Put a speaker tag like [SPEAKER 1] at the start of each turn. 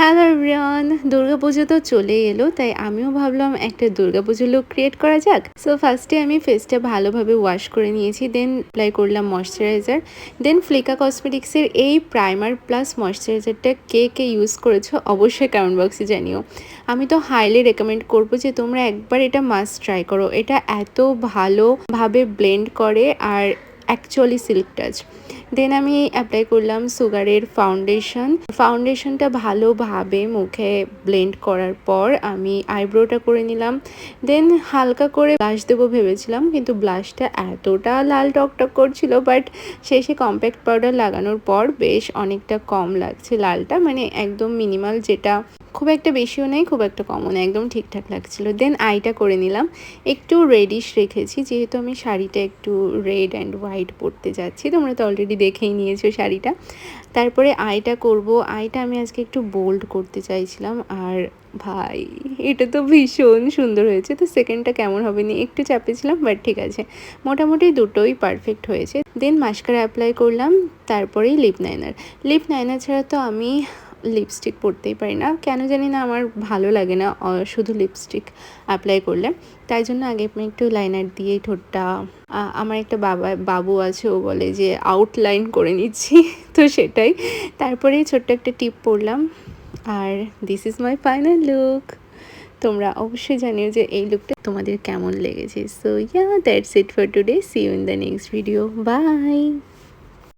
[SPEAKER 1] Hello everyone, Durga Puja তো চলেই এলো, তাই আমিও ভাবলাম একটা দুর্গাপুজোর লুক ক্রিয়েট করা যাক। সো ফার্স্টে আমি ফেসটা ভালোভাবে ওয়াশ করে নিয়েছি, দেন অ্যাপ্লাই করলাম ময়শ্চারাইজার। দেন ফ্লিকা কসমেটিক্সের এই প্রাইমার প্লাস ময়শ্চারাইজারটা কে কে ইউজ করেছো অবশ্যই কমেন্ট বক্সে জানিও। আমি তো হাইলি রেকমেন্ড করবো যে তোমরা একবার এটা মাস্ট ট্রাই করো। এটা এত ভালোভাবে ব্লেন্ড করে আর অ্যাকচুয়ালি সিল্ক টাচ। দেন আমি অ্যাপ্লাই করলাম সুগারের ফাউন্ডেশনটা ভালোভাবে মুখে ব্লেন্ড করার পর আমি আইব্রোটা করে নিলাম। দেন হালকা করে ব্লাশ দেবো ভেবেছিলাম, কিন্তু ব্লাশটা এতটা লাল টকটক করছিল, বাট শেষে কম্প্যাক্ট পাউডার লাগানোর পর বেশ অনেকটা কম লাগছে লালটা, মানে একদম মিনিমাল, যেটা খুব একটা বেশিও নেই খুব একটা কমও নেই, একদম ঠিকঠাক লাগছিল। দেন আইটা করে নিলাম, একটু রেডিশ রেখেছি যেহেতু আমি শাড়িটা একটু রেড অ্যান্ড হোয়াইট পরতে যাচ্ছি, তোমরা তো অলরেডি দেখেই নিয়েছো শাড়িটা। তারপরে আইটা করব, আইটা আমি আজকে একটু বোল্ড করতে চাইছিলাম, আর ভাই এটা তো ভীষণ সুন্দর হয়েছে। তো সেকেন্ডটা কেমন হবে নি একটু চাপেছিলাম, বাট ঠিক আছে, মোটামুটি দুটোই পারফেক্ট হয়েছে। দেন মাস্কারা অ্যাপ্লাই করলাম, তারপরেই লিপ লাইনার ছাড়া তো আমি লিপস্টিক পরতেই পারি না, কেন জানি না, আমার ভালো লাগে না শুধু লিপস্টিক অ্যাপ্লাই করলে। তাই জন্য আগে আমি একটু লাইনার দিয়ে ঠোঁটটা, আমার একটা বাবু আছে, ও বলে যে আউটলাইন করে নিচ্ছি তো সেটাই। তারপরে ছোট্ট একটা টিপ পরলাম, আর this is my final look. তোমরা অবশ্যই জানিও যে এই লুকটা তোমাদের কেমন লেগেছে। So yeah, that's it for today, see you in the next video, by.